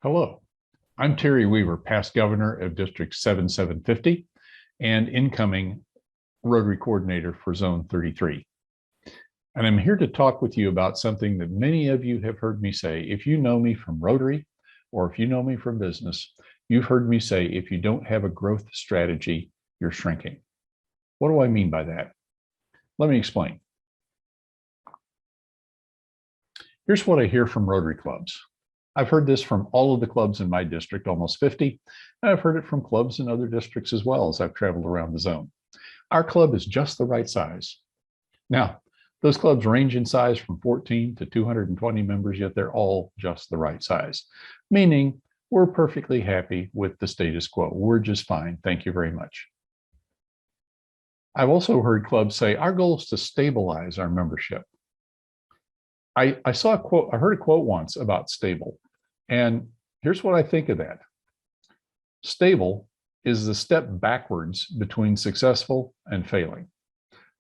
Hello, I'm Terry Weaver, past governor of District 7750 and incoming Rotary Coordinator for Zone 33. And I'm here to talk with you about something that many of you have heard me say. If you know me from Rotary or if you know me from business, you've heard me say, if you don't have a growth strategy, you're shrinking. What do I mean by that? Let me explain. Here's what I hear from Rotary clubs. I've heard this from all of the clubs in my district, almost 50, and I've heard it from clubs in other districts as well as I've traveled around the zone. Our club is just the right size. Now, those clubs range in size from 14 to 220 members, yet they're all just the right size, meaning we're perfectly happy with the status quo. We're just fine. Thank you very much. I've also heard clubs say our goal is to stabilize our membership. I saw a quote, I heard a quote once about stable, and here's what I think of that. Stable is the step backwards between successful and failing.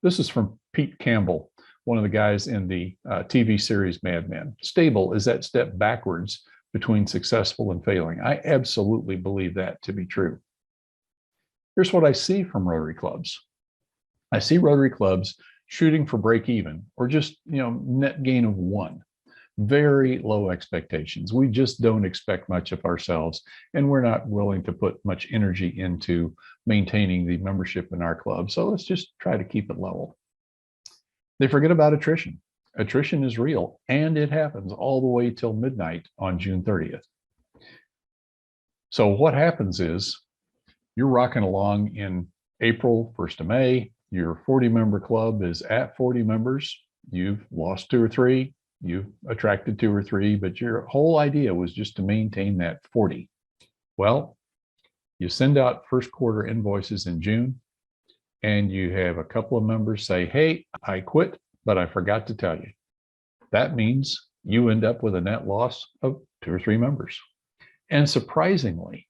This is from Pete Campbell, one of the guys in the TV series Mad Men. Stable is that step backwards between successful and failing. I absolutely believe that to be true. Here's what I see from Rotary clubs. I see Rotary clubs shooting for break even or just, net gain of 1. Very low expectations. We just don't expect much of ourselves, and we're not willing to put much energy into maintaining the membership in our club. So let's just try to keep it level. They forget about attrition. Attrition is real, and it happens all the way till midnight on June 30th. So what happens is you're rocking along in April, 1st of May, your 40-member club is at 40 members. You've lost 2 or 3, you've attracted 2 or 3, but your whole idea was just to maintain that 40. Well, you send out first quarter invoices in June, and you have a couple of members say, hey, I quit, but I forgot to tell you. That means you end up with a net loss of 2 or 3 members. And surprisingly,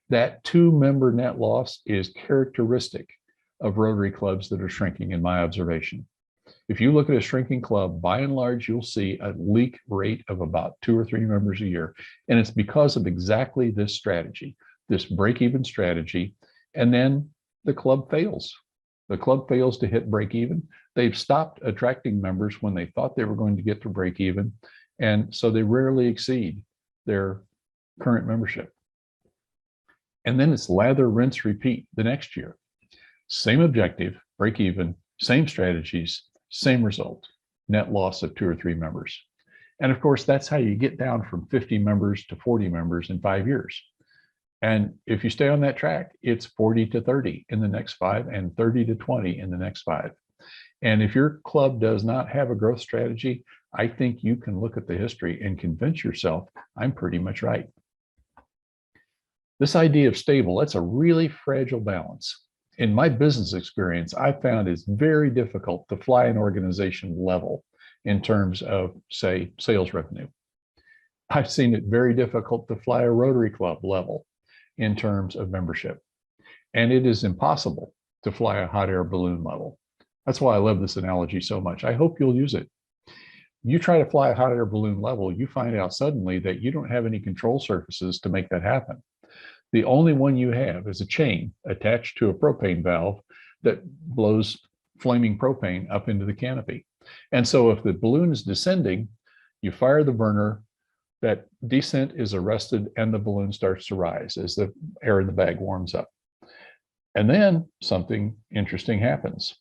that 2-member net loss is characteristic of Rotary clubs that are shrinking, in my observation. If you look at a shrinking club, by and large, you'll see a leak rate of about 2 or 3 members a year. And it's because of exactly this strategy, this break-even strategy. And then the club fails. The club fails to hit break even. They've stopped attracting members when they thought they were going to get to break even. And so they rarely exceed their current membership. And then it's lather, rinse, repeat the next year. Same objective, break even, same strategies, same result, net loss of 2 or 3 members. And of course, that's how you get down from 50 members to 40 members in 5 years. And if you stay on that track, it's 40 to 30 in the next 5 and 30 to 20 in the next 5. And if your club does not have a growth strategy, I think you can look at the history and convince yourself I'm pretty much right. This idea of stable, that's a really fragile balance. In my business experience, I found it's very difficult to fly an organization level in terms of, say, sales revenue. I've seen it very difficult to fly a Rotary club level in terms of membership. And it is impossible to fly a hot air balloon level. That's why I love this analogy so much. I hope you'll use it. You try to fly a hot air balloon level, you find out suddenly that you don't have any control surfaces to make that happen. The only one you have is a chain attached to a propane valve that blows flaming propane up into the canopy. And so if the balloon is descending, you fire the burner, that descent is arrested, and the balloon starts to rise as the air in the bag warms up. And then something interesting happens.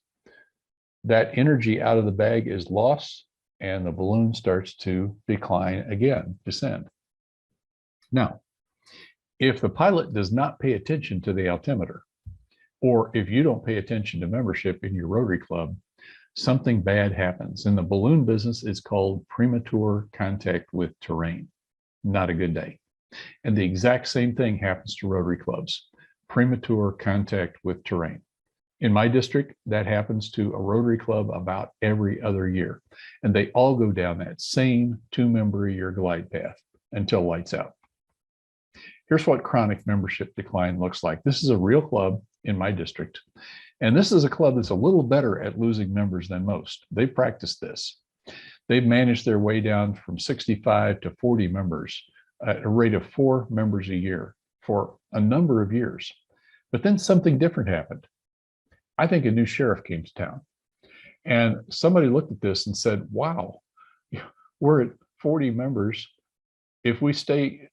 That energy out of the bag is lost, and the balloon starts to decline again, descend. Now, if the pilot does not pay attention to the altimeter, or if you don't pay attention to membership in your Rotary club, something bad happens. In the balloon business, it's called premature contact with terrain. Not a good day. And the exact same thing happens to Rotary clubs, premature contact with terrain. In my district, that happens to a Rotary club about every other year. And they all go down that same 2-member a year glide path until lights out. Here's what chronic membership decline looks like. This is a real club in my district. And this is a club that's a little better at losing members than most. They've practiced this. They've managed their way down from 65 to 40 members at a rate of 4 members a year for a number of years. But then something different happened. I think a new sheriff came to town, and somebody looked at this and said, wow, we're at 40 members. If we stay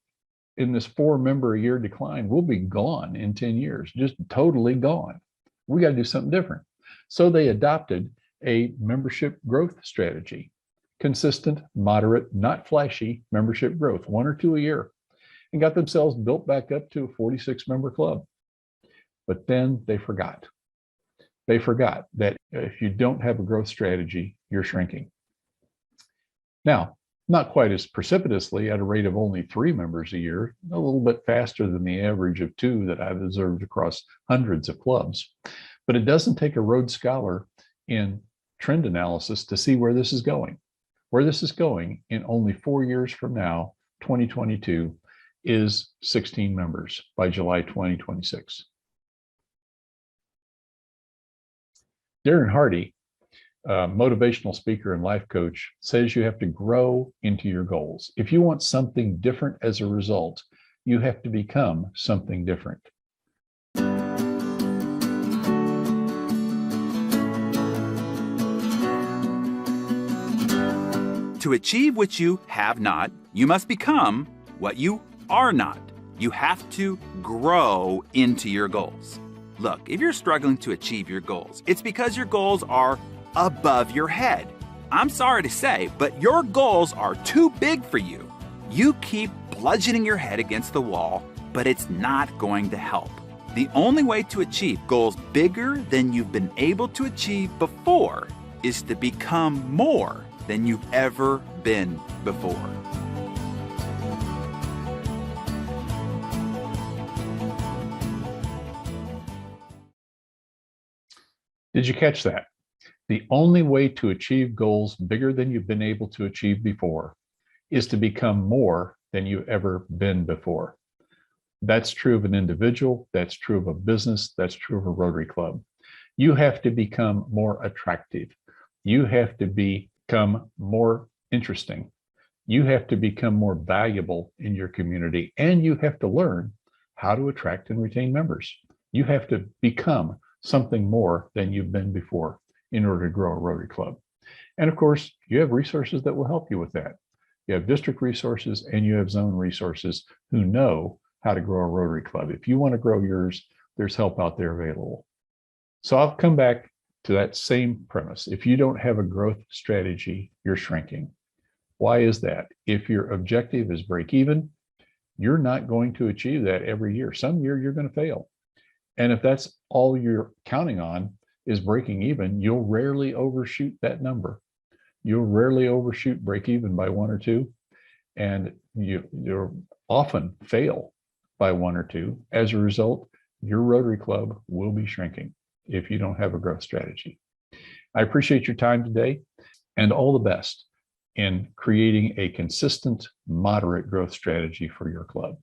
in this 4 member a year decline, we'll be gone in 10 years, just totally gone. We got to do something different. So they adopted a membership growth strategy, consistent, moderate, not flashy membership growth, 1 or 2 a year, and got themselves built back up to a 46-member club. But then they forgot. They forgot that if you don't have a growth strategy, you're shrinking. Now, not quite as precipitously at a rate of only 3 members a year, a little bit faster than the average of 2 that I've observed across hundreds of clubs. But it doesn't take a Rhodes Scholar in trend analysis to see where this is going. Where this is going in only 4 years from now, 2022, is 16 members by July 2026. Darren Hardy, motivational speaker and life coach, says you have to grow into your goals. If you want something different as a result, you have to become something different. To achieve what you have not, you must become what you are not. You have to grow into your goals. Look, if you're struggling to achieve your goals, it's because your goals are above your head. I'm sorry to say, but your goals are too big for you. You keep bludgeoning your head against the wall, but it's not going to help. The only way to achieve goals bigger than you've been able to achieve before is to become more than you've ever been before. Did you catch that? The only way to achieve goals bigger than you've been able to achieve before is to become more than you've ever been before. That's true of an individual, that's true of a business, that's true of a Rotary Club. You have to become more attractive. You have to become more interesting. You have to become more valuable in your community, and you have to learn how to attract and retain members. You have to become something more than you've been before in order to grow a Rotary Club. And of course, you have resources that will help you with that. You have district resources and you have zone resources who know how to grow a Rotary Club. If you want to grow yours, there's help out there available. So I'll come back to that same premise. If you don't have a growth strategy, you're shrinking. Why is that? If your objective is break even, you're not going to achieve that every year. Some year you're going to fail. And if that's all you're counting on is breaking even, you'll rarely overshoot that number. You'll rarely overshoot break even by 1 or 2, and you'll often fail by 1 or 2. As a result, your Rotary Club will be shrinking if you don't have a growth strategy. I appreciate your time today, and all the best in creating a consistent, moderate growth strategy for your club.